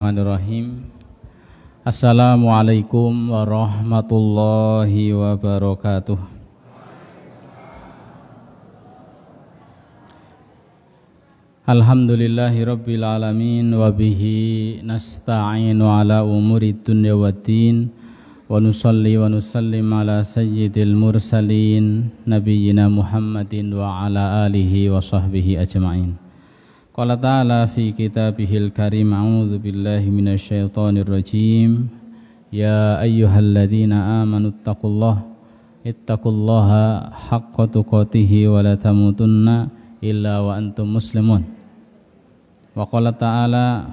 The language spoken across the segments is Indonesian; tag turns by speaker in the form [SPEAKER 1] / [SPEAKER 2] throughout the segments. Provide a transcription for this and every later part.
[SPEAKER 1] Bismillahirrahmanirrahim. Assalamualaikum warahmatullahi wabarakatuh. Alhamdulillahi rabbil alamin wa bihi nasta'inu ala umuri dunya waddin wa nusalli wa nusallim ala sayyidil mursalin nabiyyina Muhammadin wa ala alihi wa sahbihi ajma'in. Qala ta'ala fi kitabihil karim, a'udzu billahi minasyaitonir rajim. Ya ayyuhalladzina amanu ittaqullaha haqqa tuqatih wa la tamutunna illa wa antum muslimun. Wa qala ta'ala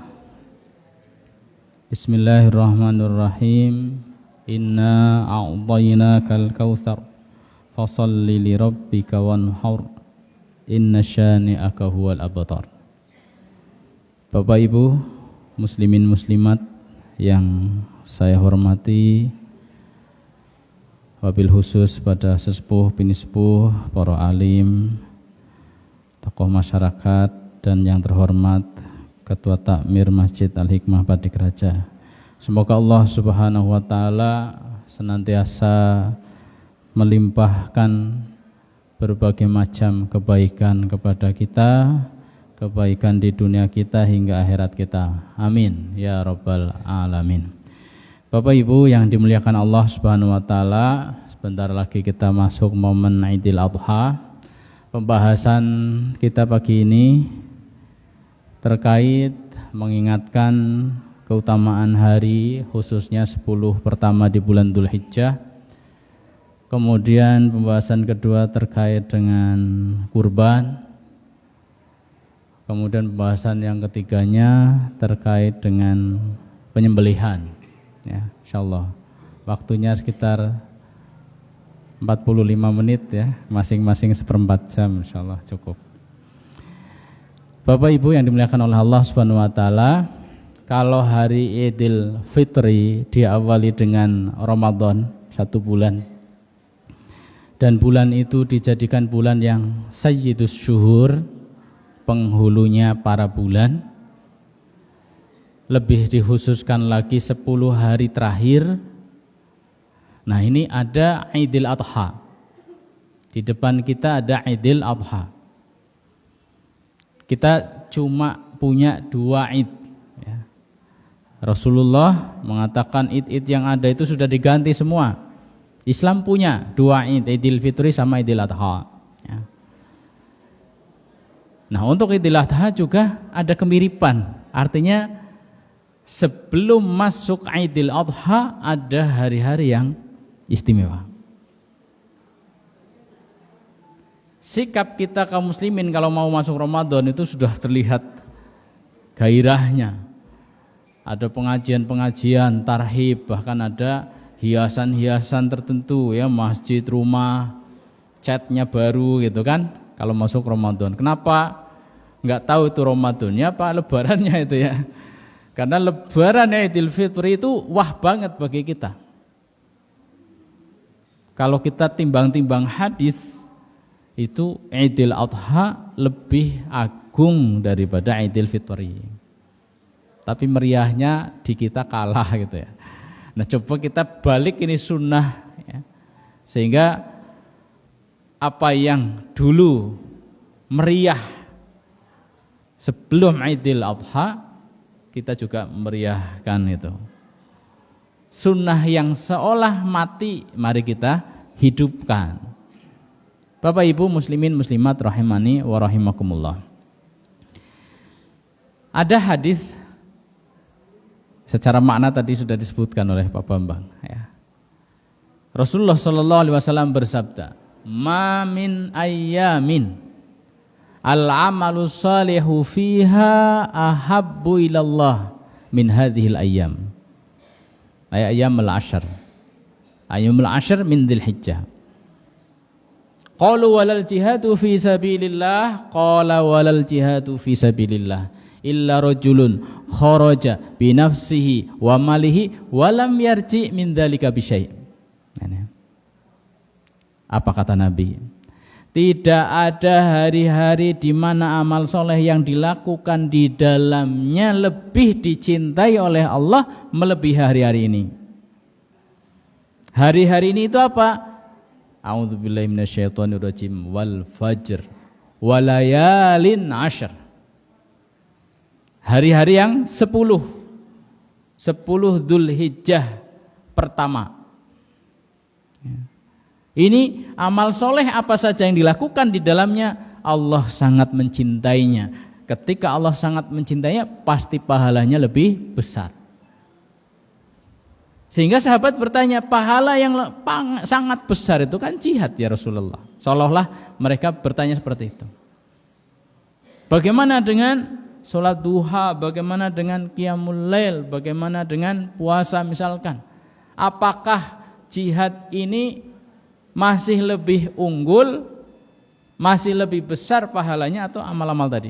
[SPEAKER 1] Bismillahirrahmanirrahim. Inna a'tainakal kautsar fashalli li rabbika wanhar inna syani'aka huwal abtar. Bapak Ibu muslimin muslimat yang saya hormati, wabil khusus pada sesepuh binisepuh, para alim, tokoh masyarakat, dan yang terhormat Ketua Takmir Masjid Al-Hikmah Padik Raja. Semoga Allah Subhanahu wa Ta'ala senantiasa melimpahkan berbagai macam kebaikan kepada kita, kebaikan di dunia kita hingga akhirat kita. Amin ya rabbal alamin. Bapak Ibu yang dimuliakan Allah Subhanahu wa Ta'ala, sebentar lagi kita masuk momen Idul Adha. Pembahasan kita pagi ini terkait mengingatkan keutamaan hari, khususnya 10 pertama di bulan Dzulhijjah. Kemudian pembahasan kedua terkait dengan kurban. Kemudian pembahasan yang ketiganya terkait dengan penyembelihan. Ya, insyaallah waktunya sekitar 45 menit ya, masing-masing 1/4 jam, insyaallah cukup. Bapak Ibu yang dimuliakan oleh Allah Subhanahu wa Ta'ala, kalau hari Idul Fitri diawali dengan Ramadan 1 bulan, dan bulan itu dijadikan bulan yang sayyidus syuhur, penghulunya para bulan, lebih dikhususkan lagi 10 hari terakhir. Nah, ini ada Idul Adha. Di depan kita ada Idul Adha. Kita cuma punya 2 Id ya. Rasulullah mengatakan id-id yang ada itu sudah diganti semua. Islam punya 2 Id, Idul Fitri sama Idul Adha ya. Nah, untuk Idul Adha juga ada kemiripan. Artinya sebelum masuk Idul Adha ada hari-hari yang istimewa. Sikap kita kaum muslimin kalau mau masuk Ramadan itu sudah terlihat gairahnya. Ada pengajian-pengajian, tarhib, bahkan ada hiasan-hiasan tertentu ya, masjid, rumah, catnya baru gitu kan. Kalau masuk Ramadan, kenapa nggak tahu itu Ramadannya apa lebarannya itu ya? Karena lebaran Idul Fitri itu wah banget bagi kita. Kalau kita timbang-timbang hadis, itu Idul Adha lebih agung daripada Idul Fitri. Tapi meriahnya di kita kalah gitu ya. Nah, coba kita balik ini sunnah ya. Sehingga apa yang dulu meriah sebelum Idul Adha, kita juga meriahkan itu. Sunnah yang seolah mati, mari kita hidupkan. Bapak Ibu muslimin muslimat rahimani wa rahimakumullah. Ada hadis secara makna tadi sudah disebutkan oleh Pak Bambang ya. Rasulullah sallallahu alaihi wasallam bersabda, "Ma min ayyamin al-amalu salihu fiha ahabbu ilallah min hadhil ayyam." Ayyamul ashar. Ayyamul ashar min Dzulhijjah. Qalu walal jihadu fi sabilillah, qala walal jihadu fi sabilillah illa rajulun kharaja bi nafsihi wa malihi wa lam yarji min dzalika bi syai'. Apa kata Nabi? Tidak ada hari-hari di mana amal soleh yang dilakukan di dalamnya lebih dicintai oleh Allah melebihi hari-hari ini. Hari-hari ini itu apa? A'udzubillahi minasyaitonirrajim wal fajr walayalin ashr. Hari-hari yang 10 Dzulhijjah pertama. Ini amal soleh apa saja yang dilakukan di dalamnya Allah sangat mencintainya. Ketika Allah sangat mencintainya, pasti pahalanya lebih besar. Sehingga sahabat bertanya, pahala yang sangat besar itu kan jihad ya Rasulullah. Seolah-olah mereka bertanya seperti itu. Bagaimana dengan sholat duha, bagaimana dengan qiyamul lail, bagaimana dengan puasa misalkan? Apakah jihad ini masih lebih unggul, masih lebih besar pahalanya atau amal-amal tadi?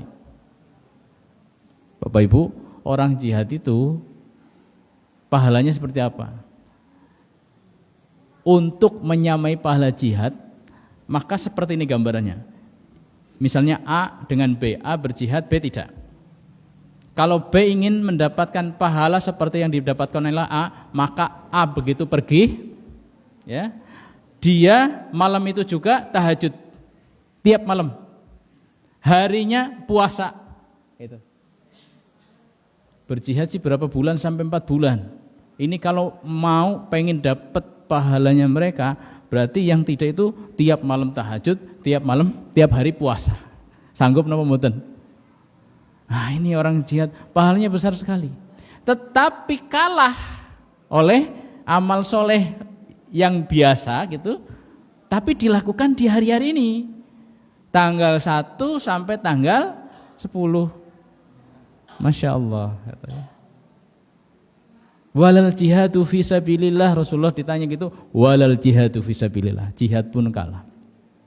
[SPEAKER 1] Bapak Ibu, orang jihad itu pahalanya seperti apa? Untuk menyamai pahala jihad, maka seperti ini gambarannya. Misalnya A dengan B, A berjihad, B tidak. Kalau B ingin mendapatkan pahala seperti yang didapatkan oleh A, maka A begitu pergi, ya, dia malam itu juga tahajud tiap malam, harinya puasa. Itu berjihad sih berapa bulan sampai 4 bulan. Ini kalau mau pengen dapat pahalanya mereka, berarti yang tidak itu tiap malam tahajud, tiap hari puasa. Sanggup napa mboten? Nah, ini orang jihad pahalanya besar sekali. Tetapi kalah oleh amal soleh yang biasa gitu, tapi dilakukan di hari-hari ini, tanggal 1 sampai tanggal 10. Masya Allah. Walal jihadu fisabilillah, Rasulullah ditanya gitu, walal jihadu fisabilillah, jihad pun kalah.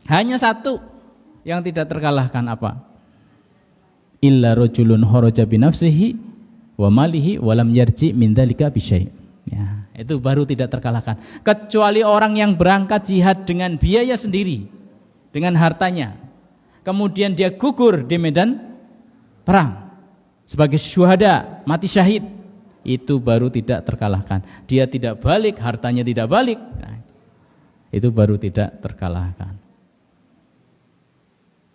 [SPEAKER 1] Hanya satu yang tidak terkalahkan apa? Illa rajulun kharaja bi nafsihi wa malihi wa lam yarji min dzalika bi syai'. Ya, itu baru tidak terkalahkan. Kecuali orang yang berangkat jihad dengan biaya sendiri, dengan hartanya, kemudian dia gugur di medan perang sebagai syuhada, mati syahid, itu baru tidak terkalahkan. Dia tidak balik, hartanya tidak balik, nah, itu baru tidak terkalahkan.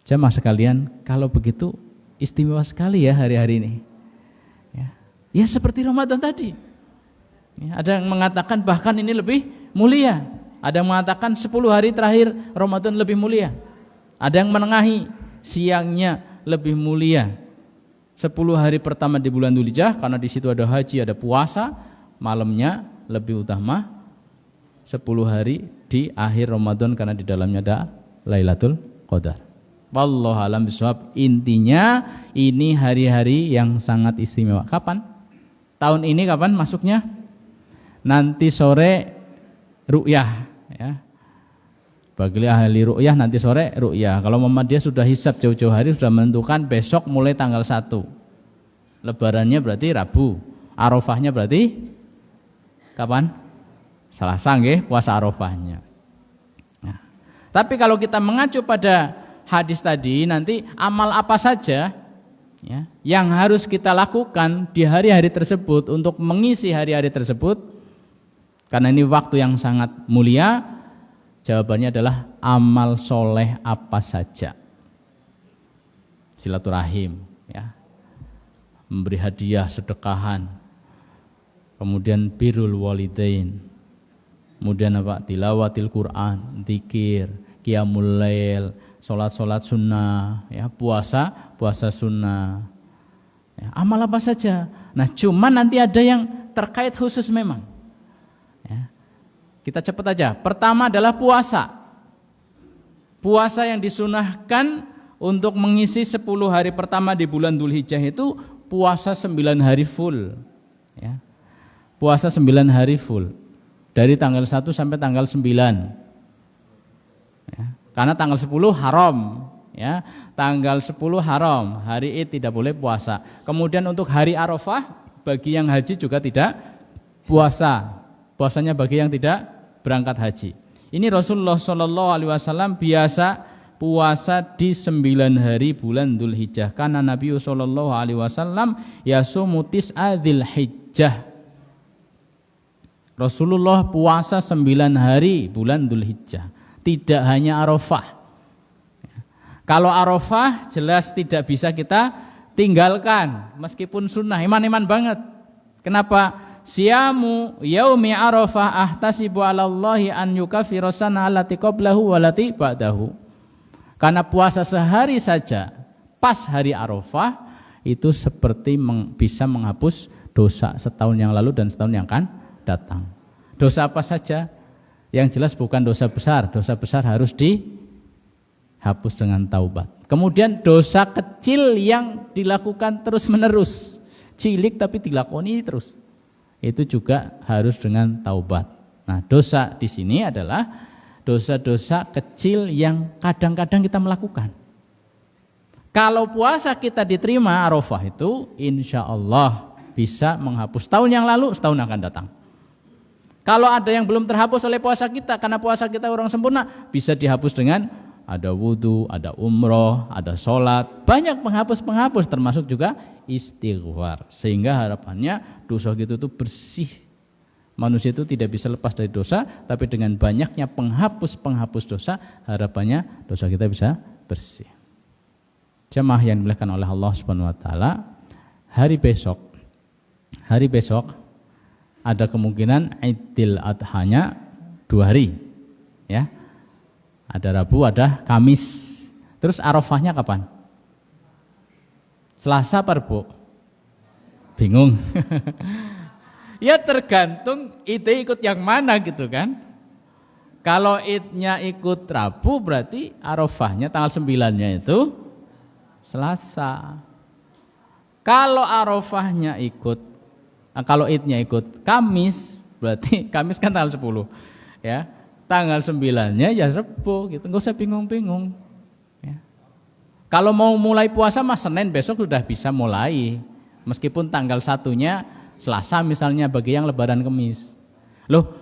[SPEAKER 1] Jamaah sekalian, kalau begitu istimewa sekali ya hari-hari ini. Ya seperti Ramadan tadi. Ya, ada yang mengatakan bahkan ini lebih mulia. Ada yang mengatakan 10 hari terakhir Ramadan lebih mulia. Ada yang menengahi, siangnya lebih mulia. 10 hari pertama di bulan Dzulhijjah karena di situ ada haji, ada puasa, malamnya lebih utama 10 hari di akhir Ramadan karena di dalamnya ada Lailatul Qadar. Wallahu a'lam bishawab. Intinya ini hari-hari yang sangat istimewa. Kapan? Tahun ini kapan masuknya? Nanti sore ru'yah ya. Bagi ahli ru'yah nanti sore ru'yah. Kalau Muhammadiyah sudah hisab jauh-jauh hari, sudah menentukan besok mulai tanggal 1. Lebarannya berarti Rabu. Arafahnya berarti kapan? Selasa nggih, puasa Arafahnya. Nah, tapi kalau kita mengacu pada hadis tadi, nanti amal apa saja ya, yang harus kita lakukan di hari-hari tersebut untuk mengisi hari-hari tersebut, karena ini waktu yang sangat mulia. Jawabannya adalah amal soleh apa saja. Silaturahim, ya, memberi hadiah, sedekahan, kemudian birrul walidain, kemudian apa? Tilawatil Quran, zikir, qiyamul lail, sholat sunnah, ya, puasa sunnah, ya, amal apa saja. Nah, cuman nanti ada yang terkait khusus memang. Ya. Kita cepat aja. Pertama adalah puasa. Puasa yang disunahkan untuk mengisi 10 hari pertama di bulan Dzulhijjah itu puasa 9 hari full. Ya. Puasa 9 hari full. Dari tanggal 1 sampai tanggal 9. Ya. Karena tanggal 10 haram. Ya. Tanggal 10 haram. Hari Id tidak boleh puasa. Kemudian untuk hari Arafah, bagi yang haji juga tidak puasa. Puasanya bagi yang tidak berangkat haji. Ini Rasulullah SAW biasa puasa di 9 hari bulan Dzulhijjah. Karena Nabi sallallahu alaihi wasallam yasumu tis'a Dzulhijjah. Rasulullah puasa 9 hari bulan Dzulhijjah. Tidak hanya Arafah. Kalau Arafah jelas tidak bisa kita tinggalkan meskipun sunnah, iman-iman banget. Kenapa? Siyamu yaumi Arafah ahtasibu 'alallahi an yukaffira sana allati qablahu wallati ba'dahu. Karena puasa sehari saja pas hari Arafah itu seperti bisa menghapus dosa setahun yang lalu dan setahun yang akan datang. Dosa apa saja? Yang jelas bukan dosa besar. Dosa besar harus dihapus dengan taubat. Kemudian dosa kecil yang dilakukan terus-menerus, cilik tapi dilakoni terus, itu juga harus dengan taubat. Nah, dosa di sini adalah dosa-dosa kecil yang kadang-kadang kita melakukan. Kalau puasa kita diterima Arafah itu, insya Allah bisa menghapus tahun yang lalu, setahun akan datang. Kalau ada yang belum terhapus oleh puasa kita, karena puasa kita orang sempurna, bisa dihapus dengan ada wudhu, ada umroh, ada sholat, banyak penghapus-penghapus, termasuk juga istighfar. Sehingga harapannya dosa gitu itu bersih. Manusia itu tidak bisa lepas dari dosa, tapi dengan banyaknya penghapus-penghapus dosa, harapannya dosa kita bisa bersih. Jemaah yang dimuliakan oleh Allah Subhanahu wa taala, hari besok ada kemungkinan Idul Adhanya 2 hari. Ya. Ada Rabu, ada Kamis. Terus Arafahnya kapan? Selasa apa Rabu? Bingung. Ya tergantung ide ikut yang mana gitu kan. Kalau idnya ikut Rabu berarti Arafahnya tanggal 9-nya itu Selasa. Kalau Arafahnya kalau idnya ikut Kamis, berarti Kamis kan tanggal 10. Ya. Tanggal 9-nya ya Rebo gitu. Enggak usah bingung-bingung. Ya. Kalau mau mulai puasa mas Senin besok sudah bisa mulai. Meskipun tanggal 1-nya Selasa misalnya bagi yang lebaran Kamis. Loh,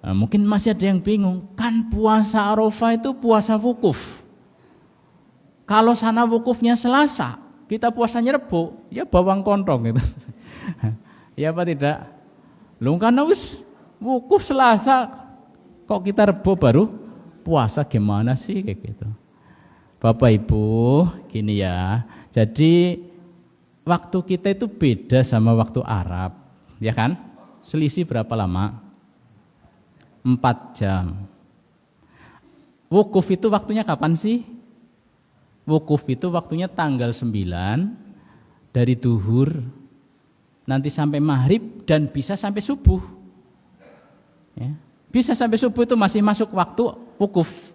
[SPEAKER 1] mungkin masih ada yang bingung. Kan puasa Arafah itu puasa wukuf. Kalau sana wukufnya Selasa, kita puasanya Rebo, ya bawang kontong gitu. Ya apa tidak? Loh karena wis wukuf Selasa, kok kita Rebo baru puasa, gimana sih kayak gitu. Bapak Ibu, gini ya. Jadi waktu kita itu beda sama waktu Arab, ya kan? Selisih berapa lama? 4 jam. Wukuf itu waktunya kapan sih? Wukuf itu waktunya tanggal 9 dari duhur nanti sampai maghrib dan bisa sampai subuh. Ya. Bisa sampai subuh itu masih masuk waktu wukuf.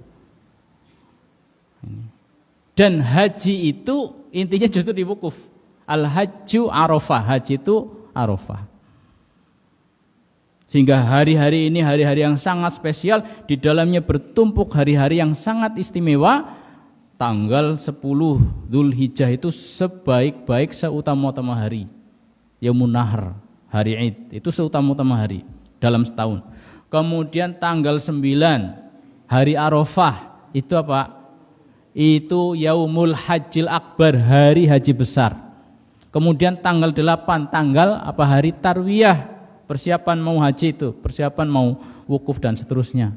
[SPEAKER 1] Dan haji itu intinya justru di wukuf. Al-hajju Arafah, haji itu Arafah. Sehingga hari-hari ini hari-hari yang sangat spesial, di dalamnya bertumpuk hari-hari yang sangat istimewa. Tanggal 10 Dzulhijjah itu sebaik-baik seutama-utama hari. Yaumun Nahr, hari Id, itu seutama-utama hari dalam setahun. Kemudian tanggal 9 hari Arafah, itu apa? Itu Yaumul Hajjil Akbar, hari haji besar. Kemudian tanggal 8, tanggal apa? Hari Tarwiyah, persiapan mau haji itu, persiapan mau wukuf dan seterusnya.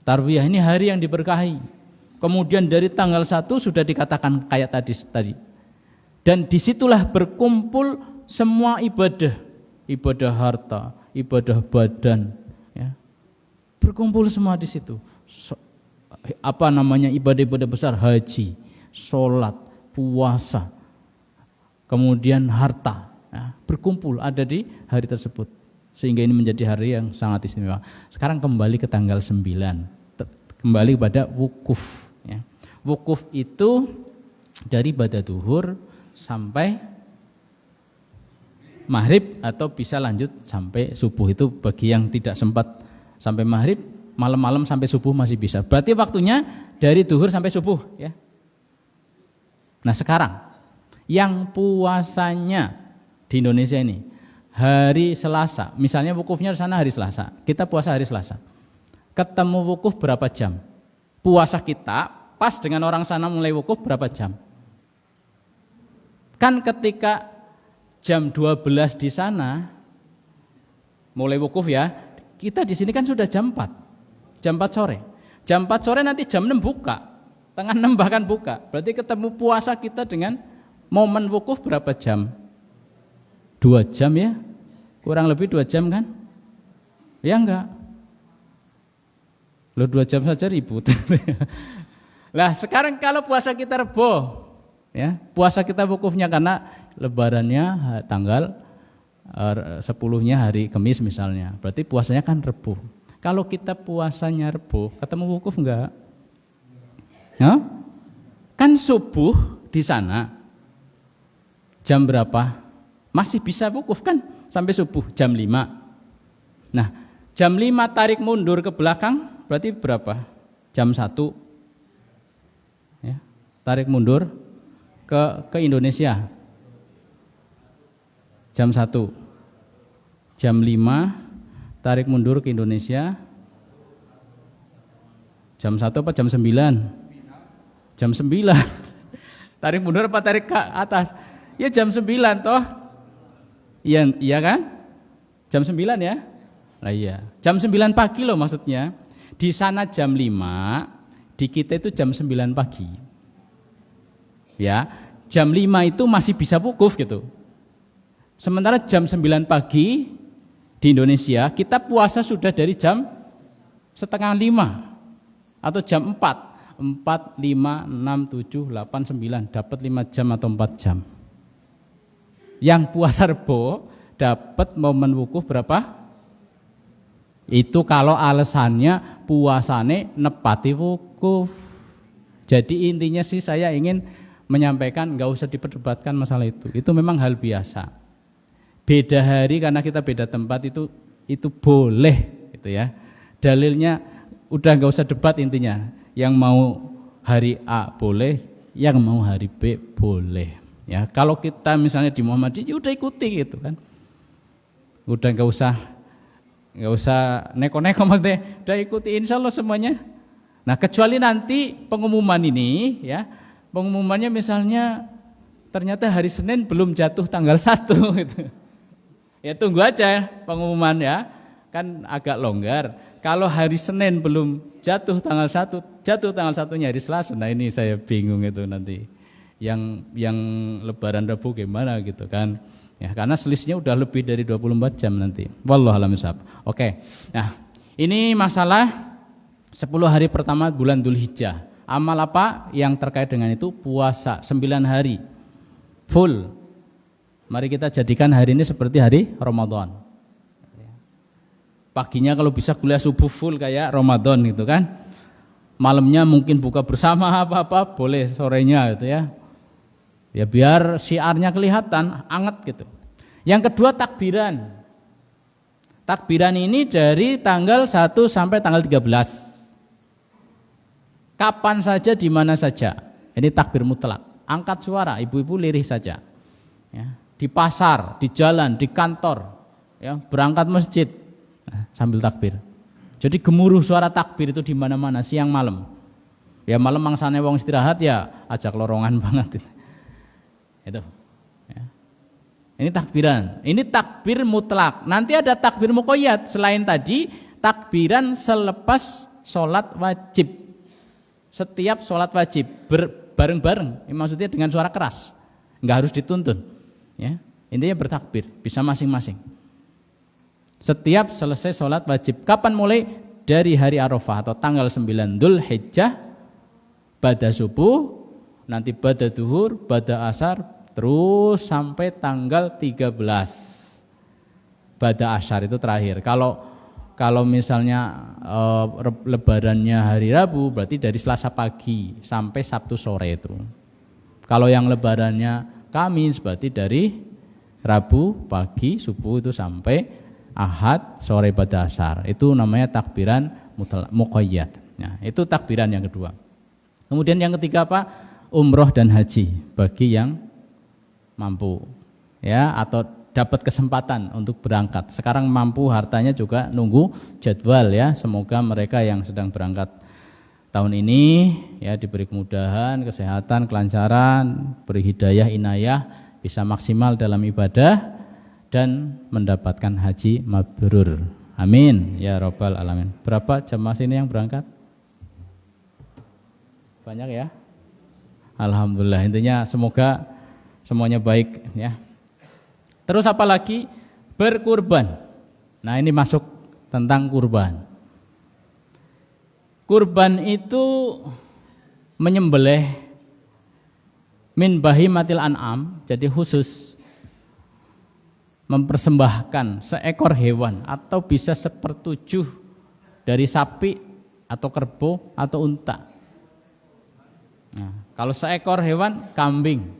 [SPEAKER 1] Tarwiyah ini hari yang diberkahi. Kemudian dari tanggal 1 sudah dikatakan kayak tadi. Dan disitulah berkumpul semua ibadah, ibadah harta, ibadah badan, ya. Berkumpul semua di situ. Ibadah-ibadah besar, haji, sholat, puasa, kemudian harta, ya, berkumpul ada di hari tersebut. Sehingga ini menjadi hari yang sangat istimewa. Sekarang kembali ke tanggal 9, kembali pada wukuf. Ya. Wukuf itu dari pada duhur sampai maghrib atau bisa lanjut sampai subuh. Itu bagi yang tidak sempat sampai maghrib, malam-malam sampai subuh masih bisa. Berarti waktunya dari duhur sampai subuh, ya. Nah sekarang yang puasanya di Indonesia ini hari Selasa, misalnya wukufnya di sana hari Selasa, kita puasa hari Selasa. Ketemu wukuf berapa jam? Puasa kita pas dengan orang sana mulai wukuf berapa jam? Kan ketika jam 12 di sana mulai wukuf ya, kita di sini kan sudah jam 4. Jam 4 sore. Jam 4 sore nanti jam 6 buka. Tengah 6 bahkan buka. Berarti ketemu puasa kita dengan momen wukuf berapa jam? 2 jam ya? Kurang lebih 2 jam kan? Ya enggak? Loh 2 jam saja ribut. Lah sekarang kalau puasa kita Rebo, ya, puasa kita wukufnya karena lebarannya tanggal 10-nya hari Kamis misalnya. Berarti puasanya kan Rebo. Kalau kita puasanya Rebo, ketemu wukuf enggak? Ya? Kan subuh di sana jam berapa? Masih bisa wukuf kan sampai subuh jam 5. Nah, jam 5 tarik mundur ke belakang berarti berapa? Jam 1. Ya, tarik mundur ke Indonesia. Jam 1. Jam 5 tarik mundur ke Indonesia. Jam 1 apa jam 9? Jam 9. Tarik mundur apa tarik ke atas? Ya jam 9 toh. Iya kan? Jam 9 ya? Nah iya. Jam 9 pagi loh maksudnya. Di sana jam 5, di kita itu jam 9 pagi. Ya, jam 5 itu masih bisa wukuf gitu. Sementara jam 9 pagi di Indonesia, kita puasa sudah dari jam setengah 5 atau jam 4. 4, 5, 6, 7, 8, 9, dapat 5 jam atau 4 jam. Yang puasa Rebo dapat momen wukuf berapa? Itu kalau alasannya puasane nepati wukuf. Jadi intinya sih saya ingin menyampaikan nggak usah diperdebatkan masalah itu. Itu memang hal biasa. Beda hari karena kita beda tempat itu boleh gitu ya. Dalilnya udah nggak usah debat intinya. Yang mau hari A boleh, yang mau hari B boleh. Ya, kalau kita misalnya di Muhammadiyah ya udah ikuti gitu kan. Udah nggak usah neko-neko maksudnya, udah ikuti insya Allah semuanya. Nah kecuali nanti pengumuman ini ya, pengumumannya misalnya ternyata hari Senin belum jatuh tanggal 1 gitu. Ya tunggu aja pengumuman ya, kan agak longgar. Kalau hari Senin belum jatuh tanggal 1, jatuh tanggal 1-nya hari Selasa, nah ini saya bingung itu nanti. Yang lebaran Rabu gimana gitu kan. Ya, karena selisihnya udah lebih dari 24 jam nanti. Wallahu a'lam bishawab. Oke. Nah, ini masalah 10 hari pertama bulan Dzulhijjah. Amal apa yang terkait dengan itu? Puasa 9 hari full. Mari kita jadikan hari ini seperti hari Ramadan. Paginya kalau bisa kuliah subuh full kayak Ramadan gitu kan. Malamnya mungkin buka bersama apa-apa boleh sorenya gitu ya. Ya biar syiarnya kelihatan anget gitu. Yang kedua takbiran. Takbiran ini dari tanggal 1 sampai tanggal 13. Kapan saja di mana saja. Ini takbir mutlak. Angkat suara, ibu-ibu lirih saja. Ya, di pasar, di jalan, di kantor, ya, berangkat masjid sambil takbir. Jadi gemuruh suara takbir itu di mana-mana siang malam. Ya malam mangsane wong istirahat ya ajak lorongan banget. Itu ya. Ini takbiran, ini takbir mutlak. Nanti ada takbir muqayyad selain tadi takbiran selepas sholat wajib. Setiap sholat wajib bareng-bareng, ini maksudnya dengan suara keras, nggak harus dituntun ya. Intinya bertakbir, bisa masing-masing setiap selesai sholat wajib. Kapan mulai? Dari hari Arafah atau tanggal 9 Dzulhijjah, pada subuh, nanti pada duhur, pada asar, terus sampai tanggal 13 pada asar itu terakhir. Kalau misalnya lebarannya hari Rabu, berarti dari Selasa pagi sampai Sabtu sore itu. Kalau yang lebarannya Kamis, berarti dari Rabu pagi subuh itu sampai Ahad sore pada asar. Itu namanya takbiran muqayyad. Nah, itu takbiran yang kedua. Kemudian yang ketiga apa? Umroh dan haji bagi yang mampu, ya, atau dapat kesempatan untuk berangkat. Sekarang mampu, hartanya juga nunggu jadwal ya. Semoga mereka yang sedang berangkat tahun ini ya diberi kemudahan, kesehatan, kelancaran, beri hidayah, inayah, bisa maksimal dalam ibadah dan mendapatkan haji mabrur. Amin ya rabbal alamin. Berapa jamaah sini yang berangkat? Banyak ya? Alhamdulillah. Intinya semoga semuanya baik ya. Terus apa lagi? Berkurban. Nah, ini masuk tentang kurban. Kurban itu menyembelih min bahimatil an'am, jadi khusus mempersembahkan seekor hewan atau bisa 1/7 dari sapi atau kerbau atau unta. Nah, kalau seekor hewan kambing,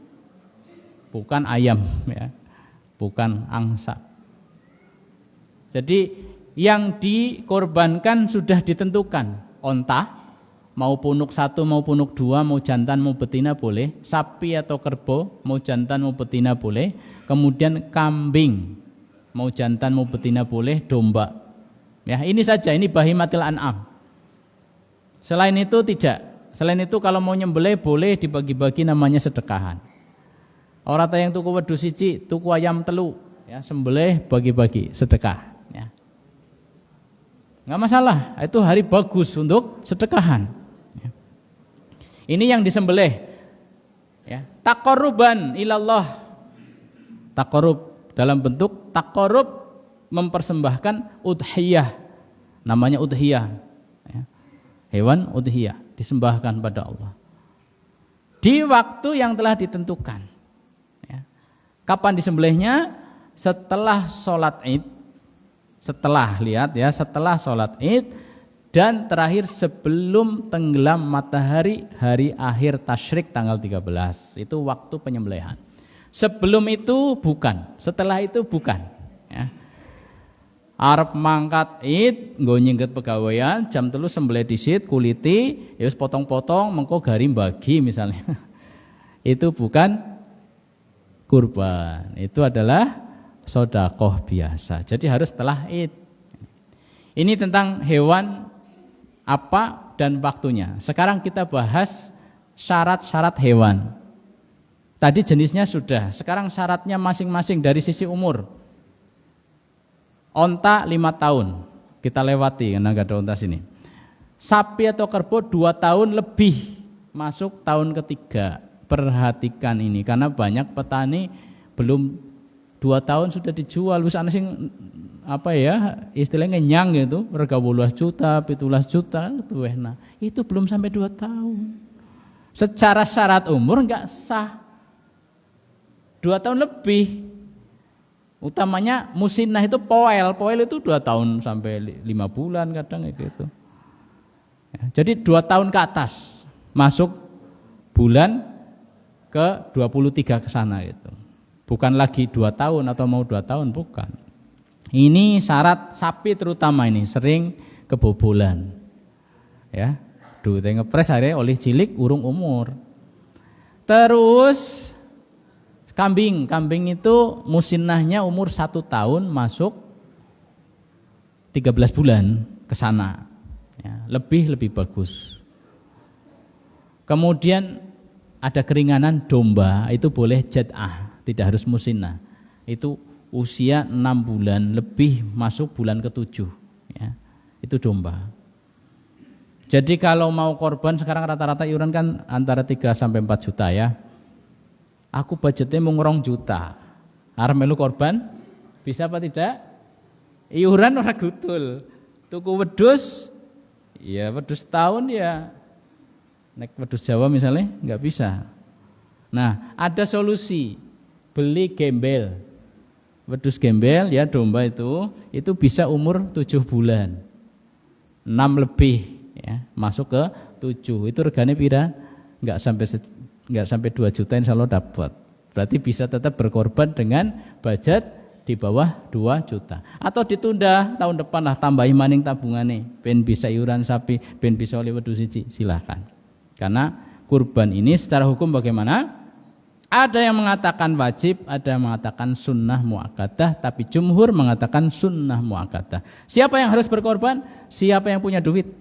[SPEAKER 1] bukan ayam ya, bukan angsa. Jadi yang dikorbankan sudah ditentukan. Onta, mau punuk 1, mau punuk 2, mau jantan, mau betina boleh. Sapi atau kerbau, mau jantan, mau betina boleh. Kemudian kambing, mau jantan, mau betina boleh. Domba. Ya, ini saja, ini bahimatil an'am. Selain itu tidak. Selain itu kalau mau nyembelih boleh dibagi-bagi, namanya sedekahan. Orang yang tuku wedhus siji, tuku ayam telu, ya, sembelih bagi-bagi, sedekah. Nggak masalah, itu hari bagus untuk sedekahan. Ini yang disembelih ya, taqarruban ilallah. Taqarrub dalam bentuk taqarrub, mempersembahkan udhiyah. Namanya udhiyah ya. Hewan udhiyah disembahkan pada Allah di waktu yang telah ditentukan ya. Kapan disembelihnya? Setelah sholat Id. Setelah, lihat ya, setelah sholat Id dan terakhir sebelum tenggelam matahari hari akhir tasyrik tanggal 13. Itu waktu penyembelihan. Sebelum itu bukan, setelah itu bukan ya. Arep mangkat Id, nggo nyingget pegawaian, jam 3 sembelih dhisit, kuliti, ya wis potong-potong mengko garing bagi misalnya. Itu bukan kurban. Itu adalah sedekah biasa. Jadi harus setelah Id. Ini tentang hewan apa dan waktunya. Sekarang kita bahas syarat-syarat hewan. Tadi jenisnya sudah, sekarang syaratnya masing-masing dari sisi umur. Onta 5 tahun, kita lewati karena nggak ada onta sini. Sapi atau kerbau 2 tahun lebih, masuk tahun ketiga. Perhatikan ini, karena banyak petani belum 2 tahun sudah dijual, wis ana sing apa ya, istilahnya nyang gitu, rega 18 juta, 17 juta tuwehna. Itu belum sampai 2 tahun. Secara syarat umur enggak sah. 2 tahun lebih. Utamanya musinah itu poel itu 2 tahun sampai 5 bulan kadang gitu. Ya, jadi 2 tahun ke atas masuk bulan ke 23 ke sana gitu. Bukan lagi 2 tahun atau mau 2 tahun, bukan. Ini syarat sapi terutama ini sering kebobolan. Ya, duit ngepres hari oleh cilik urung umur. Terus kambing itu musinahnya umur 1 tahun masuk 13 bulan ke sana. Ya, lebih bagus. Kemudian ada keringanan domba, itu boleh jad'ah. Tidak harus musinah. Itu usia 6 bulan lebih masuk bulan ke-7 ya. Itu domba. Jadi kalau mau korban sekarang rata-rata iuran kan antara 3 sampai 4 juta ya. Aku budgetnya mau 2 juta. Arep melu korban bisa apa tidak? Iuran ora gutul. Tuku wedhus ya wedhus tahun ya. Nek wedhus Jawa misalnya enggak bisa. Nah, ada solusi. Beli gembel, wedhus gembel ya, domba itu bisa umur 7 bulan, 6 lebih ya, masuk ke 7. Itu regane pira? Enggak sampai 2 juta insya Allah dapat. Berarti bisa tetap berkorban dengan budget di bawah 2 juta. Atau ditunda tahun depan lah, tambahi maning tabungane, ben bisa iuran sapi, ben bisa oleh wedhus siji, silakan. Karena kurban ini secara hukum bagaimana? Ada yang mengatakan wajib, ada yang mengatakan sunnah muakkadah, tapi jumhur mengatakan sunnah muakkadah. Siapa yang harus berkorban? Siapa yang punya duit.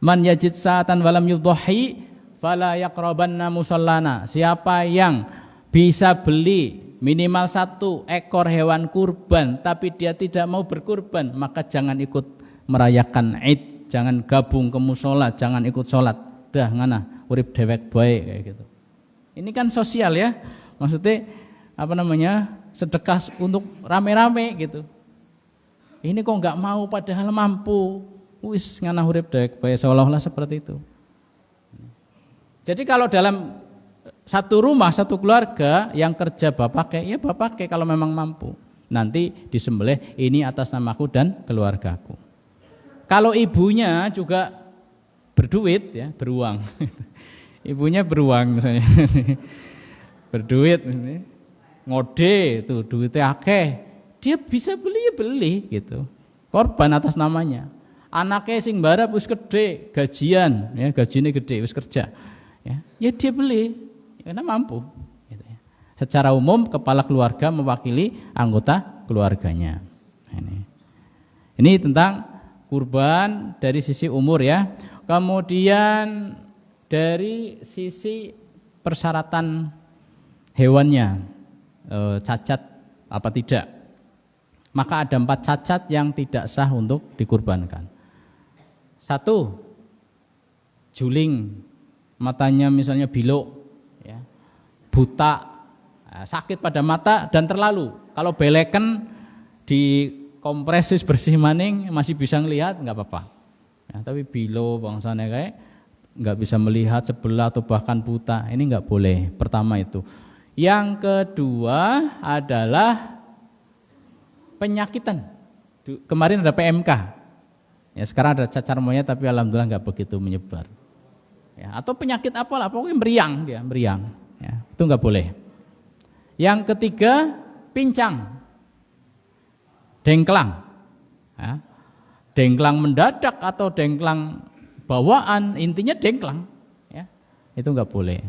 [SPEAKER 1] Man yajid sa'atan walam yudhahi fala yaqrabanna musallana. Siapa yang bisa beli minimal 1 ekor hewan kurban tapi dia tidak mau berkurban, maka jangan ikut merayakan Id, jangan gabung ke musola, jangan ikut sholat. Dah ngana urip dewek bae kayak gitu. Ini kan sosial ya. Maksudnya sedekah untuk rame-rame gitu. Ini kok enggak mau padahal mampu. Wis ngana urip dewek bae, seolah-olah seperti itu. Jadi kalau dalam satu rumah, satu keluarga yang kerja bapake, ya bapake kalau memang mampu. Nanti disembelih ini atas namaku dan keluargaku. Kalau ibunya juga berduit ya, beruang. Ibunya beruang misalnya. Berduit ngode tuh duitnya akeh. Dia bisa beli ya beli gitu. Korban atas namanya. Anaknya sing barap wis gede, gajian ya, gajinya gede wis kerja. Ya dia beli karena mampu gitu ya. Secara umum kepala keluarga mewakili anggota keluarganya. Ini tentang kurban dari sisi umur ya. Kemudian dari sisi persyaratan hewannya, cacat apa tidak. Maka ada 4 cacat yang tidak sah untuk dikurbankan. 1, juling, matanya misalnya bilok, ya, buta, sakit pada mata dan terlalu. Kalau beleken di kompresis bersih maning masih bisa ngelihat nggak apa-apa. Ya, tapi bilo bangsanya kayak nggak bisa melihat sebelah atau bahkan buta, ini nggak boleh. Pertama itu. Yang kedua adalah penyakitan. Kemarin ada PMK. Ya, sekarang ada cacar monyet tapi alhamdulillah nggak begitu menyebar. Ya, atau penyakit apalah, pokoknya meriang dia, meriang. Ya, itu nggak boleh. Yang ketiga pincang, dengklang. Ya, dengklang mendadak atau dengklang bawaan, intinya dengklang. Ya, itu nggak boleh.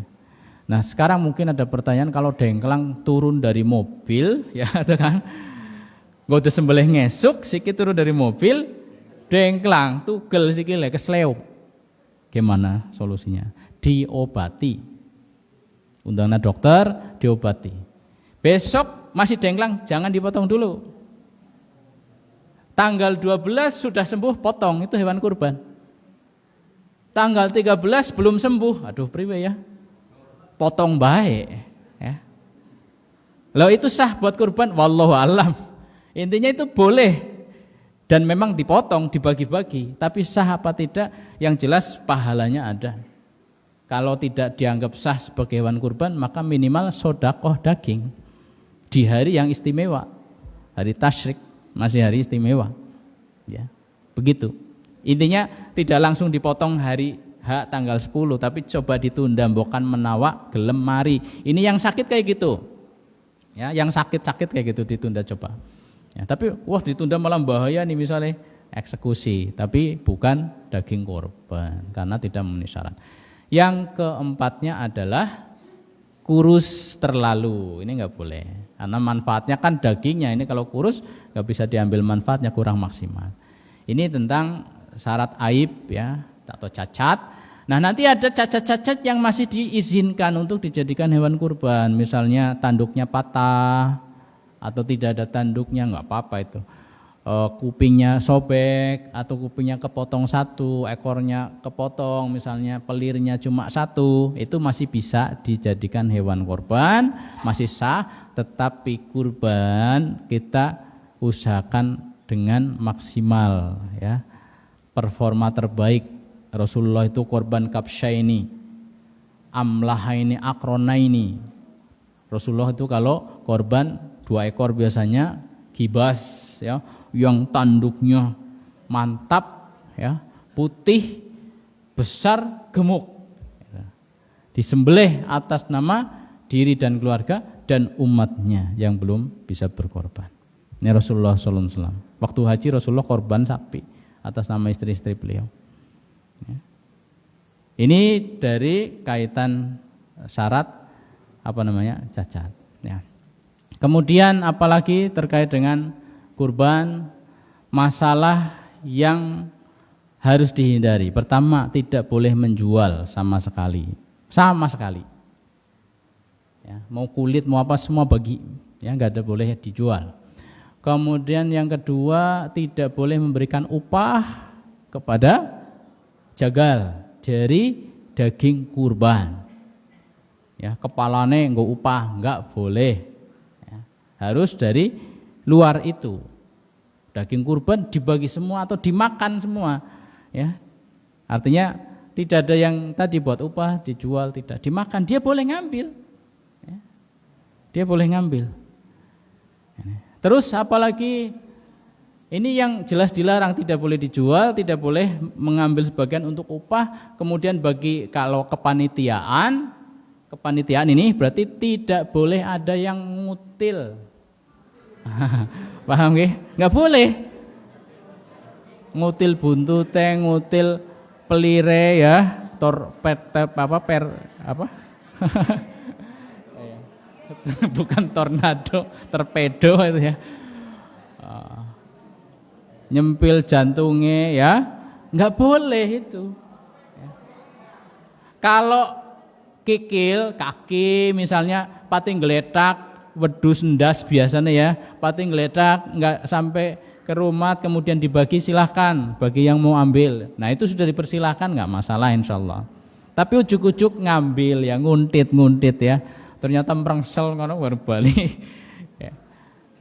[SPEAKER 1] Nah sekarang mungkin ada pertanyaan, kalau dengklang turun dari mobil, ya ada kan? Gak usah sembelih ngesuk, sikit turun dari mobil, dengklang, tugel sikile, kesleo. Gimana solusinya? Diobati. Undangan dokter, diobati. Besok masih dengklang, jangan dipotong dulu. Tanggal 12 sudah sembuh, potong, itu hewan kurban. Tanggal 13 belum sembuh, aduh priwe ya. Potong baik ya. Lalu itu sah buat kurban, wallahu alam. Intinya itu boleh dan memang dipotong, dibagi-bagi, tapi sah apa tidak yang jelas pahalanya ada. Kalau tidak dianggap sah sebagai hewan kurban, maka minimal sedekah daging di hari yang istimewa. Hari tasyrik masih hari istimewa. Ya. Begitu. Intinya tidak langsung dipotong hari H tanggal 10, tapi coba ditunda, bukan menawak gelem mari. Ini yang sakit kayak gitu. Ya, yang sakit-sakit kayak gitu ditunda coba. Ya, tapi wah ditunda malah bahaya nih, misalnya eksekusi, tapi bukan daging korban karena tidak memenuhi syarat. Yang keempatnya adalah kurus terlalu, ini nggak boleh karena manfaatnya kan dagingnya, ini kalau kurus nggak bisa diambil manfaatnya, kurang maksimal. Ini tentang syarat aib ya atau cacat. Nah nanti ada cacat-cacat yang masih diizinkan untuk dijadikan hewan kurban, misalnya tanduknya patah atau tidak ada tanduknya, nggak apa-apa itu. Kupingnya sobek atau kupingnya kepotong 1, ekornya kepotong, misalnya pelirnya cuma 1, itu masih bisa dijadikan hewan kurban, masih sah. Tetapi kurban kita usahakan dengan maksimal ya, performa terbaik. Rasulullah itu korban kabsyaini, amlahaini, akronaini. Rasulullah itu kalau korban 2 ekor biasanya gibas ya, yang tanduknya mantap ya, putih, besar, gemuk. Disembelih atas nama diri dan keluarga dan umatnya yang belum bisa berkorban. Ini Rasulullah SAW. Waktu haji Rasulullah korban sapi atas nama istri-istri beliau. Ya. Ini dari kaitan syarat cacat. Ya. Kemudian apalagi terkait dengan kurban, masalah yang harus dihindari. Pertama, tidak boleh menjual sama sekali. Sama sekali. Ya, mau kulit mau apa semua bagi, ya nggak ada boleh dijual. Kemudian yang kedua, tidak boleh memberikan upah kepada jagal dari daging kurban. Ya, kepalane nggak upah, nggak boleh. Ya, harus dari luar itu. Daging kurban dibagi semua atau dimakan semua. Ya, artinya tidak ada yang tadi buat upah dijual, tidak dimakan, dia boleh ngambil, ya. Dia boleh ngambil. Terus apalagi ini yang jelas dilarang, tidak boleh dijual, tidak boleh mengambil sebagian untuk upah. Kemudian bagi kalau kepanitiaan ini berarti tidak boleh ada yang ngutil. Paham nggih? Nggak boleh. Ngutil buntute, ngutil pelire ya, bukan tornado, torpedo itu ya. Nyempil jantungnya ya, nggak boleh itu. Kalau kikil, kaki misalnya pating geletak, wedus ndas biasanya ya, pating geletak nggak sampai ke rumah kemudian dibagi, silahkan bagi yang mau ambil. Nah itu sudah dipersilahkan, nggak masalah insyaallah. Tapi ujuk-ujuk ngambil ya, nguntit ya, ternyata merengsel ngono baru balik. Ya.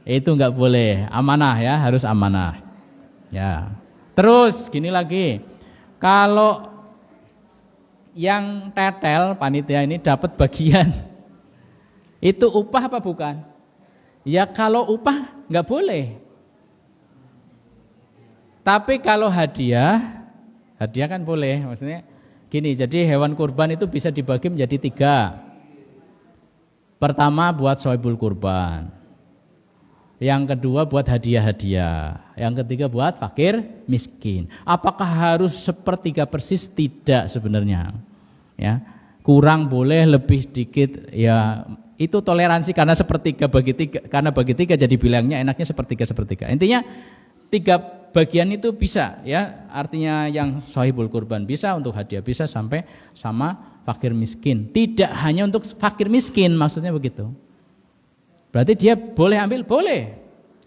[SPEAKER 1] Itu nggak boleh, amanah ya, harus amanah. Ya. Terus gini lagi, kalau yang tetel panitia ini dapat bagian, itu upah apa bukan? Ya kalau upah nggak boleh. Tapi kalau hadiah kan boleh. Maksudnya gini, jadi hewan kurban itu bisa dibagi menjadi 3. Pertama buat sohibul kurban, yang kedua buat hadiah-hadiah, yang ketiga buat fakir miskin. Apakah harus sepertiga persis? Tidak sebenarnya. Ya, kurang boleh, lebih sedikit ya itu toleransi, karena sepertiga bagi 3, karena bagi 3 jadi bilangnya enaknya sepertiga. Intinya 3 bagian itu bisa ya, artinya yang sohibul kurban bisa, untuk hadiah bisa, sampai sama fakir miskin. Tidak hanya untuk fakir miskin, maksudnya begitu. Berarti dia boleh ambil, boleh,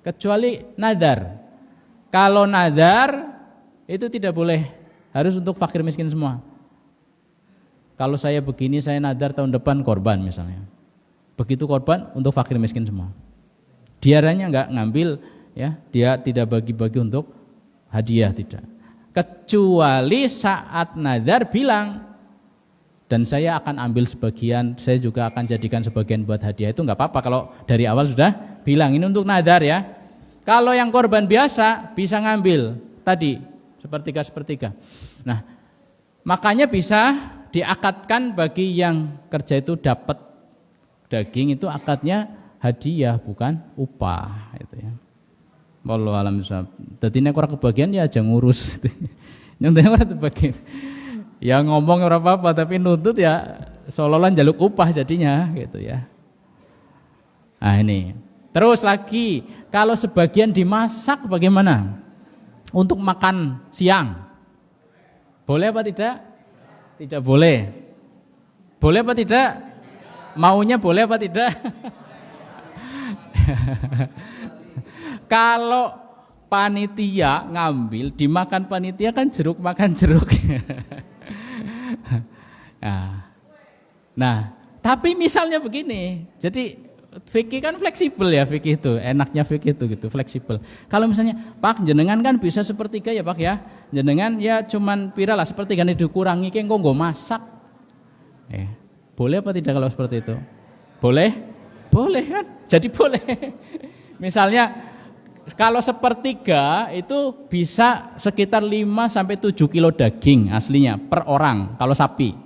[SPEAKER 1] kecuali nadar. Kalau nadar itu tidak boleh, harus untuk fakir miskin semua. Kalau saya begini, saya nadar tahun depan korban misalnya, begitu korban untuk fakir miskin semua. Diaranya nggak ngambil ya, dia tidak bagi-bagi untuk hadiah, tidak. Kecuali saat nadar bilang, dan saya akan ambil sebagian, saya juga akan jadikan sebagian buat hadiah, itu nggak apa-apa kalau dari awal sudah bilang ini untuk nadar ya. Kalau yang korban biasa bisa ngambil tadi sepertiga. Nah, makanya bisa diakadkan bagi yang kerja itu dapat daging, itu akadnya hadiah bukan upah itu ya. Wallahu a'lam bishawab. Dadi nek ora kebagian ya aja ngurus. Nyontek ora kebagian. Ya ngomong ora apa-apa, tapi nuntut ya seolah-olah njaluk upah jadinya gitu ya. Nah ini. Terus lagi, kalau sebagian dimasak bagaimana? Untuk makan siang. Boleh apa tidak? Tidak boleh. Boleh apa tidak? Maunya boleh apa tidak? Kalau panitia ngambil, dimakan panitia kan jeruk makan jeruk. Nah, tapi misalnya begini, jadi fikih kan fleksibel ya, fikih itu enaknya, fikih itu gitu fleksibel. Kalau misalnya Pak jenengan kan bisa sepertiga ya Pak ya, jenengan ya cuman piralah sepertiga ini dikurangi kayak nggak masak. Boleh apa tidak kalau seperti itu? Boleh kan? Jadi boleh. Misalnya kalau sepertiga itu bisa sekitar 5-7 kilo daging aslinya per orang kalau sapi.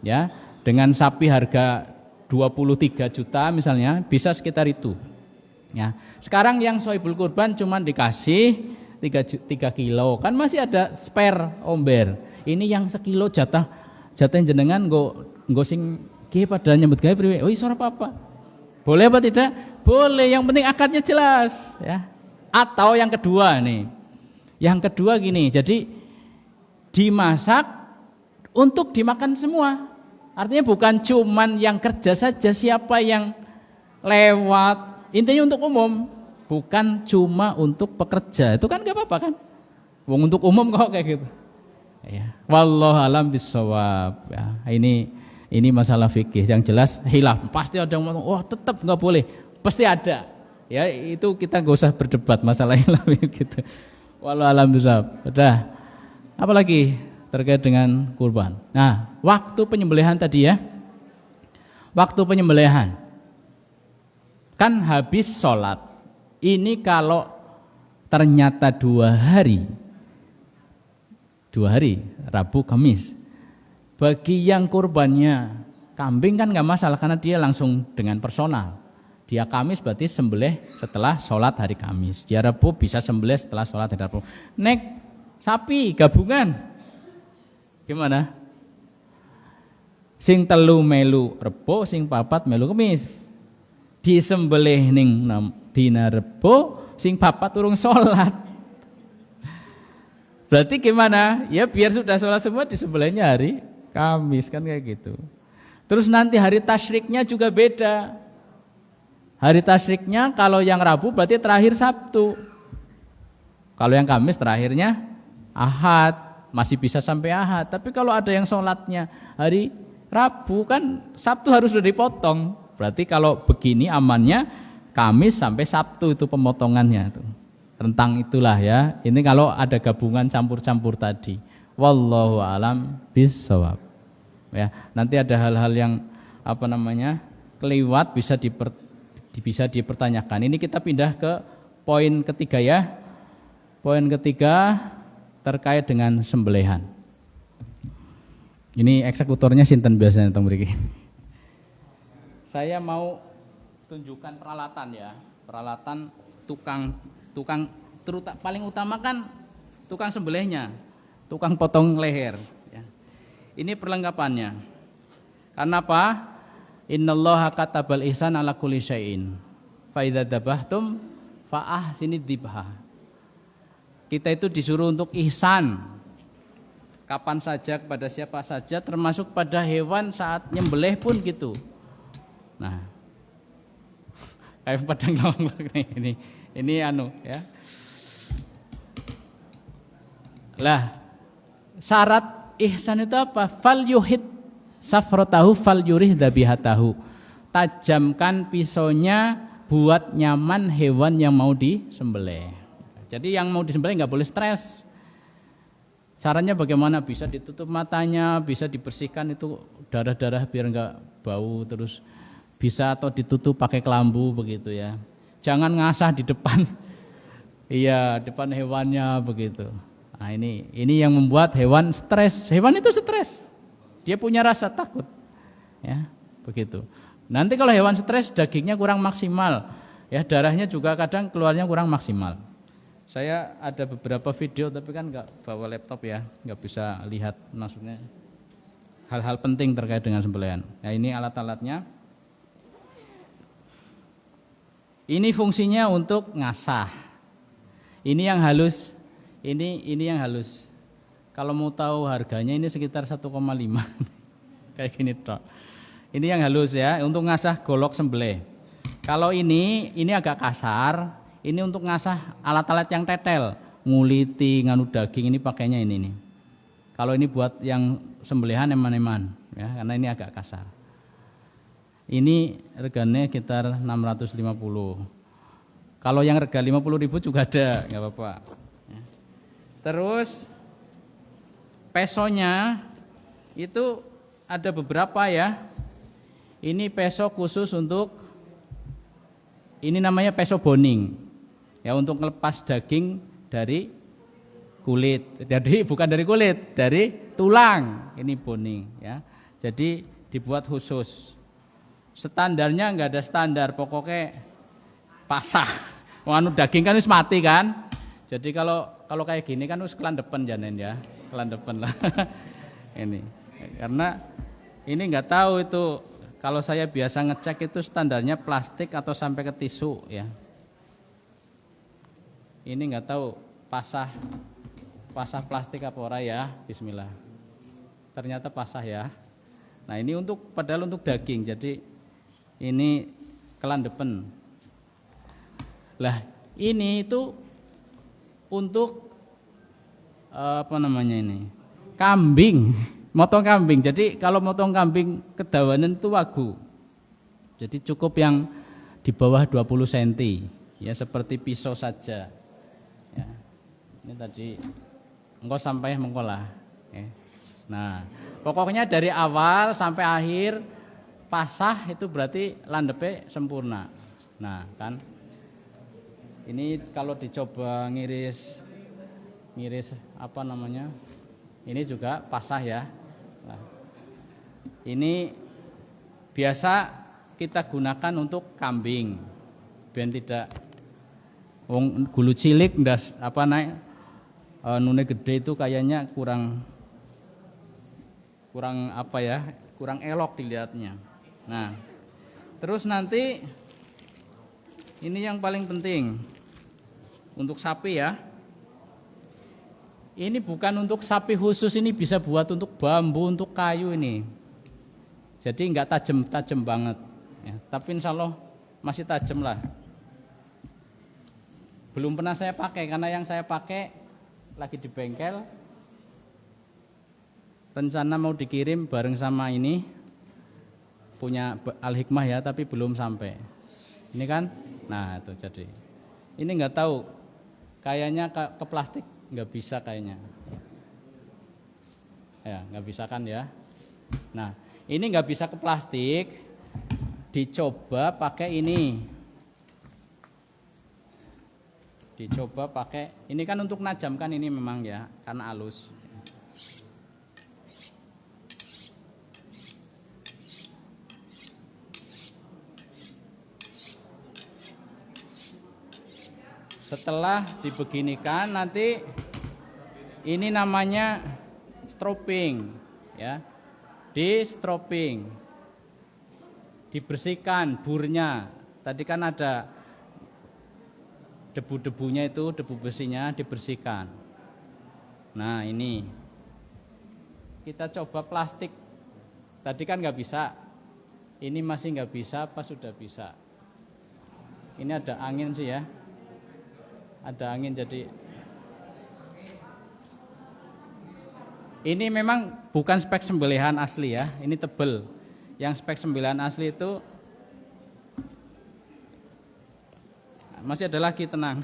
[SPEAKER 1] Ya, dengan sapi harga 23 juta misalnya bisa sekitar itu. Ya. Sekarang yang sohibul kurban cuma dikasih 3 kilo, kan masih ada spare omber. Ini yang sekilo jatah jenengan nggo sing ki pada nyebut gawe priwe. Oh iso ora apa-apa. Boleh apa tidak? Boleh, yang penting akadnya jelas ya. Atau yang kedua nih. Yang kedua gini, jadi dimasak untuk dimakan semua. Artinya bukan cuman yang kerja saja, siapa yang lewat, intinya untuk umum, bukan cuma untuk pekerja. Itu kan gak apa-apa kan? Wong untuk umum kok kayak gitu. Ya. Wallahu alam bisawab. Ya, ini masalah fikih yang jelas hilaf. Pasti ada yang ngomong, "Wah, tetap nggak boleh." Pasti ada. Ya, itu kita nggak usah berdebat masalah hilaf gitu. Wallahu alam bisawab. Udah. Apalagi terkait dengan kurban. Nah, waktu penyembelihan tadi ya. Waktu penyembelihan. Kan habis sholat. Ini kalau ternyata 2 hari, Rabu, Kamis. Bagi yang kurbannya kambing kan nggak masalah karena dia langsung dengan personal. Dia Kamis berarti sembelih setelah sholat hari Kamis. Dia Rabu bisa sembelih setelah sholat hari Rabu. Nek sapi gabungan, gimana? Sing telu melu Rebo, sing papat melu Kamis. Disembelih ning dina Rebo, sing papat urung sholat. Berarti gimana? Ya biar sudah sholat semua disembelihnya hari Kamis kan kayak gitu. Terus nanti hari tasyriknya juga beda. Hari tasyriknya kalau yang Rabu berarti terakhir Sabtu. Kalau yang Kamis terakhirnya Ahad, masih bisa sampai Ahad. Tapi kalau ada yang sholatnya hari Rabu kan Sabtu harus sudah dipotong. Berarti kalau begini amannya Kamis sampai Sabtu itu pemotongannya tuh. Tentang itulah ya. Ini kalau ada gabungan campur-campur tadi. Wallahu alam bisawab. Ya, nanti ada hal-hal yang kelewat bisa dipertanyakan. Ini kita pindah ke poin ketiga ya. Poin ketiga terkait dengan sembelihan. Ini eksekutornya sinten biasanya tong mriki. Saya mau tunjukkan peralatan ya. Peralatan tukang paling utama kan tukang sembelihnya, tukang potong leher ya. Ini perlengkapannya. Karena apa? Innallaha katabal ihsan ala kulli syai'in. Fa idza dzabhtum fa ahsinid dzibha. Kita itu disuruh untuk ihsan. Kapan saja kepada siapa saja termasuk pada hewan saat nyembelih pun gitu. Nah, kayak padang lawang ini ya. Lah, syarat ihsan itu apa? Fal yuhid safratahu fal yurih dzabihatahu. Tajamkan pisaunya buat nyaman hewan yang mau disembelih. Jadi yang mau disembelih nggak boleh stres. Caranya bagaimana? Bisa ditutup matanya, bisa dibersihkan itu darah-darah biar nggak bau, terus bisa atau ditutup pakai kelambu begitu ya. Jangan ngasah di depan, iya depan hewannya begitu. Nah ini yang membuat hewan stres. Hewan itu stres, dia punya rasa takut, ya begitu. Nanti kalau hewan stres dagingnya kurang maksimal, ya darahnya juga kadang keluarnya kurang maksimal. Saya ada beberapa video tapi kan nggak bawa laptop ya, nggak bisa lihat maksudnya hal-hal penting terkait dengan sembelihan. Nah ini alat-alatnya. Ini fungsinya untuk ngasah. Ini yang halus. Ini yang halus. Kalau mau tahu harganya ini sekitar 1,5 kayak gini toh. Ini yang halus ya, untuk ngasah golok sembelih. Kalau ini agak kasar. Ini untuk ngasah alat-alat yang tetel, nguliti, nganu daging, ini pakainya ini nih. Kalau ini buat yang sembelihan eman-eman, ya, karena ini agak kasar. Ini regane sekitar 650. Kalau yang rega 50.000 juga ada, nggak apa-apa. Ya. Terus pesonya itu ada beberapa ya. Ini peso khusus untuk, ini namanya peso boning. Ya untuk melepas daging dari kulit. Jadi bukan dari kulit, dari tulang. Ini boning ya. Jadi dibuat khusus. Standarnya enggak ada standar, pokoknya pasah. Wong daging kan wis mati kan. Jadi kalau kayak gini kan wis kelandepen janen ya. Kelandepen lah. Ini. Karena ini enggak tahu itu, kalau saya biasa ngecek itu standarnya plastik atau sampai ke tisu ya. Ini nggak tahu pasah pasah plastik apa ora ya? Bismillah. Ternyata pasah ya. Nah ini padahal untuk daging, jadi ini kelandepen. Lah ini itu untuk apa namanya ini? Kambing, motong kambing. Jadi kalau motong kambing kedawanan itu wagu. Jadi cukup yang di bawah 20 cm, ya seperti pisau saja. Ya. Ini tadi engkau sampai mengkolah. Ya. Nah, pokoknya dari awal sampai akhir pasah itu berarti landepe sempurna. Nah, kan ini kalau dicoba ngiris apa namanya? Ini juga pasah ya. Nah, ini biasa kita gunakan untuk kambing, biar tidak gulu cilik ndas apa naik nune gede itu kayaknya kurang apa ya, kurang elok dilihatnya. Nah, terus nanti ini yang paling penting untuk sapi ya. Ini bukan untuk sapi khusus, ini bisa buat untuk bambu, untuk kayu ini. Jadi enggak tajam banget. Ya, tapi insya Allah masih tajam lah. Belum pernah saya pakai karena yang saya pakai lagi di bengkel. Rencana mau dikirim bareng sama ini punya Al-Hikmah ya, tapi belum sampai. Ini kan, nah itu jadi. Ini nggak tahu, kayaknya ke plastik nggak bisa kayaknya. Ya nggak bisa kan ya. Nah ini nggak bisa ke plastik. Dicoba pakai ini. Dicoba pakai ini kan untuk najamkan ini memang ya, karena halus. Setelah dibeginikan nanti ini namanya stropping ya. Di stropping. Dibersihkan burnya. Tadi kan ada debu-debunya itu, debu besinya dibersihkan. Nah, ini. Kita coba plastik. Tadi kan nggak bisa. Ini masih nggak bisa apa sudah bisa? Ini ada angin sih ya. Ada angin jadi ini memang bukan spek sembelihan asli ya, ini tebel. Yang spek sembelihan asli itu masih ada lagi, tenang.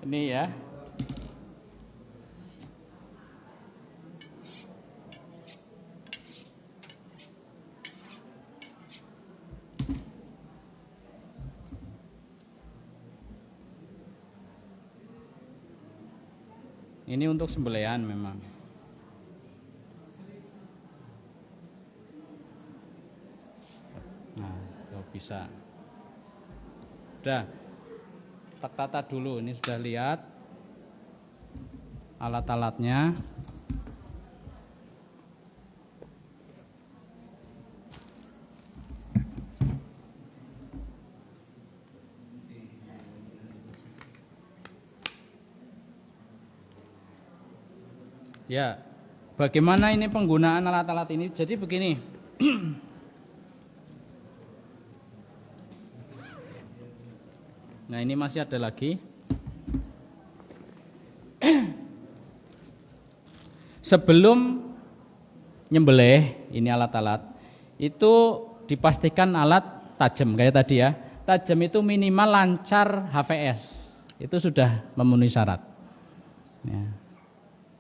[SPEAKER 1] Ini ya. Ini untuk sembelihan memang. Nah, bisa. Udah, tata dulu. Ini sudah lihat alat-alatnya. Ya, bagaimana ini penggunaan alat-alat ini? Jadi begini. Nah, ini masih ada lagi. Sebelum nyembelih ini alat-alat, itu dipastikan alat tajam kayak tadi ya. Tajam itu minimal lancar HVS. Itu sudah memenuhi syarat. Ya.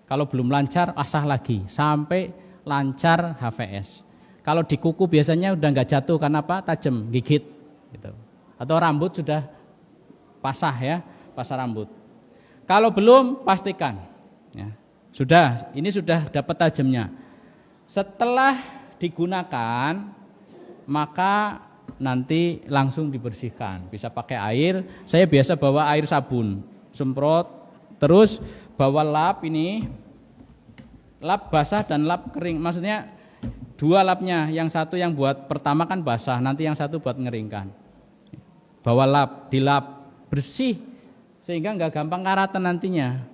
[SPEAKER 1] Kalau belum lancar, asah lagi sampai lancar HVS. Kalau di kuku biasanya udah nggak jatuh karena apa? Tajam, gigit, gitu. Atau rambut sudah pasah ya, pasah rambut. Kalau belum, pastikan. Ya. Sudah, ini sudah dapat tajamnya. Setelah digunakan, maka nanti langsung dibersihkan. Bisa pakai air. Saya biasa bawa air sabun, semprot, terus bawa lap ini, lap basah dan lap kering. Maksudnya dua lapnya, yang satu yang buat pertama kan basah, nanti yang satu buat ngeringkan. Bawa lap, dilap bersih sehingga nggak gampang karatan nantinya.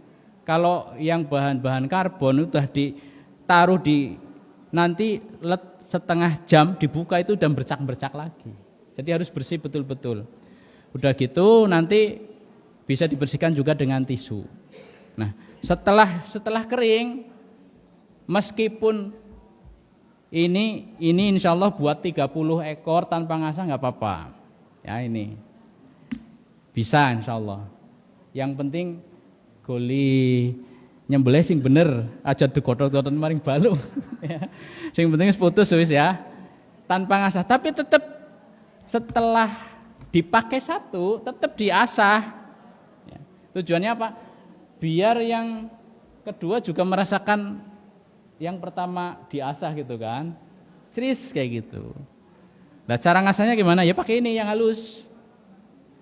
[SPEAKER 1] Kalau yang bahan-bahan karbon udah ditaruh di nanti setengah jam dibuka itu udah bercak-bercak lagi. Jadi harus bersih betul-betul. Udah gitu nanti bisa dibersihkan juga dengan tisu. Nah, setelah kering, meskipun ini insya Allah buat 30 ekor tanpa ngasah nggak apa-apa. Ya ini bisa insya Allah. Yang penting goli nyembelih sing bener aja digodhog-godhog maring balung. Ya. Sing penting wis putus wis ya. Tanpa ngasah, tapi tetap setelah dipakai satu tetap diasah. Ya. Tujuannya apa? Biar yang kedua juga merasakan yang pertama diasah gitu kan. Serius kayak gitu. Nah, cara ngasahnya gimana? Ya pakai ini yang halus.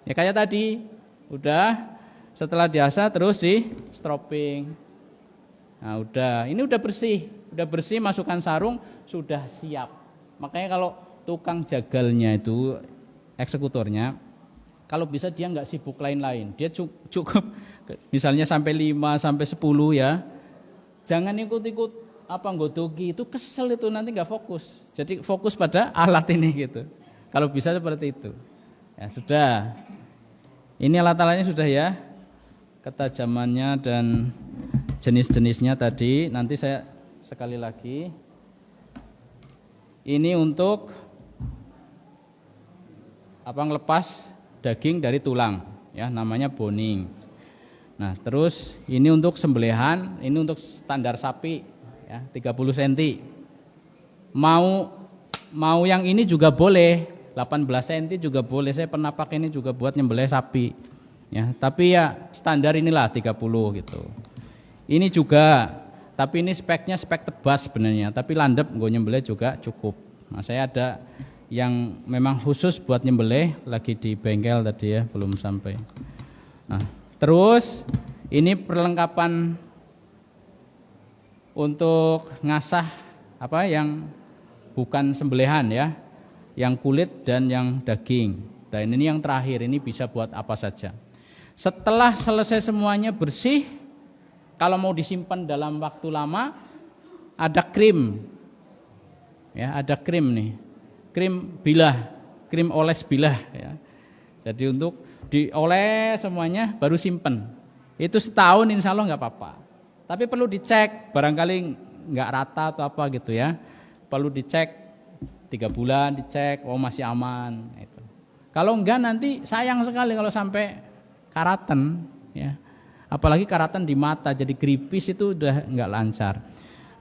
[SPEAKER 1] Ya kayak tadi, udah setelah diasah terus di stropping. Nah, ini udah bersih, masukkan sarung, sudah siap. Makanya kalau tukang jagalnya itu eksekutornya, kalau bisa dia nggak sibuk lain-lain, dia cukup misalnya sampai 5 sampai 10 ya. Jangan ikut-ikut nggodoki, itu kesel itu nanti nggak fokus. Jadi fokus pada alat ini gitu. Kalau bisa seperti itu. Ya sudah. Ini alat-alatnya sudah ya. Ketajamannya dan jenis-jenisnya tadi nanti saya sekali lagi. Ini untuk ngelepas daging dari tulang ya, namanya boning. Nah, terus ini untuk sembelihan, ini untuk standar sapi ya, 30 cm. Mau yang ini juga boleh, 18 cm juga boleh. Saya pernah pakai ini juga buat nyembelih sapi. Ya, tapi ya standar inilah 30 gitu. Ini juga, tapi ini speknya spek tebas sebenarnya, tapi landep gue nyembelih juga cukup. Nah, saya ada yang memang khusus buat nyembelih lagi di bengkel tadi ya, belum sampai. Nah, terus ini perlengkapan untuk ngasah yang bukan sembelihan ya, yang kulit dan yang daging. Dan ini yang terakhir, ini bisa buat apa saja. Setelah selesai semuanya bersih, kalau mau disimpan dalam waktu lama, ada krim. Ya, ada krim nih. Krim bilah, krim oles bilah ya. Jadi untuk dioles semuanya baru simpen. Itu setahun insya Allah nggak apa-apa. Tapi perlu dicek, barangkali nggak rata atau apa gitu ya. Perlu dicek 3 bulan, dicek, masih aman. Itu. Kalau enggak nanti sayang sekali kalau sampai karatan ya. Apalagi karatan di mata, jadi gripis itu udah nggak lancar.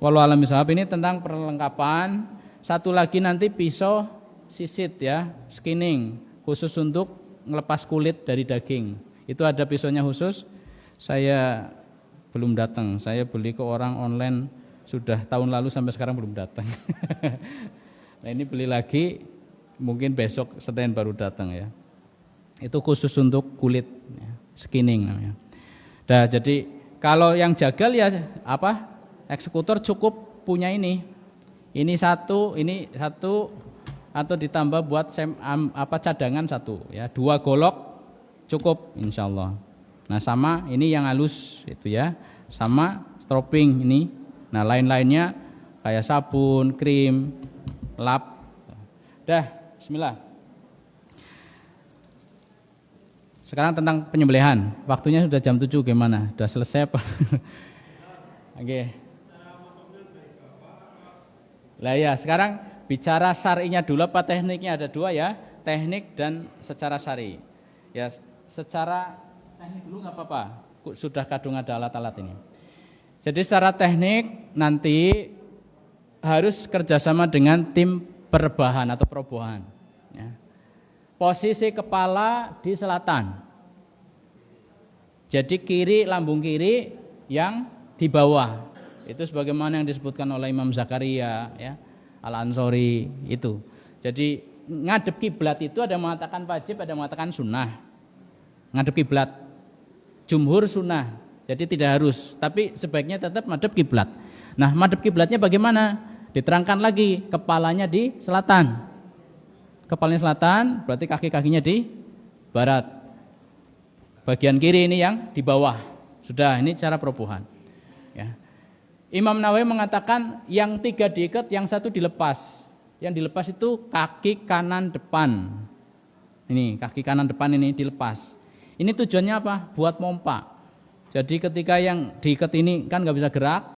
[SPEAKER 1] Wallahu a'lam bishawab. Ini tentang perlengkapan. Satu lagi nanti pisau sisit ya, skinning, khusus untuk ngelepas kulit dari daging. Itu ada pisaunya khusus. Saya belum datang. Saya beli ke orang online sudah tahun lalu sampai sekarang belum datang. Nah, ini beli lagi, mungkin besok Senin baru datang ya. Itu khusus untuk kulit, ya, skinning namanya. Nah, jadi kalau yang jagal ya eksekutor cukup punya ini. Ini satu atau ditambah buat cadangan satu ya, 2 golok cukup insyaallah. Nah, sama ini yang halus itu ya, sama stropping ini. Nah, lain-lainnya kayak sabun, krim, lap. Dah, bismillah. Sekarang tentang penyembelihan. Waktunya sudah jam 7 gimana? Sudah selesai apa? Oke. Lah ya, sekarang bicara syar'inya dulu apa tekniknya, ada 2 ya, teknik dan secara syar'i. Ya, secara teknik dulu nggak apa-apa. Sudah kadung ada alat-alat ini. Jadi secara teknik nanti harus kerjasama dengan tim perbahan atau perobohan. Ya. Posisi kepala di selatan. Jadi lambung kiri yang di bawah. Itu sebagaimana yang disebutkan oleh Imam Zakaria ya, Al-Ansori itu. Jadi ngadep kiblat itu ada yang mengatakan wajib, ada yang mengatakan sunnah. Ngadep kiblat. Jumhur sunnah. Jadi tidak harus, tapi sebaiknya tetap madhep kiblat. Nah, madhep kiblatnya bagaimana? Diterangkan lagi, kepalanya di selatan. Kepalanya selatan, berarti kaki-kakinya di barat. Bagian kiri ini yang di bawah. Sudah, ini cara perobohan. Ya. Imam Nawawi mengatakan yang 3 diikat, yang 1 dilepas. Yang dilepas itu kaki kanan depan. Ini kaki kanan depan ini dilepas. Ini tujuannya apa? Buat mompa. Jadi ketika yang diikat ini kan nggak bisa gerak,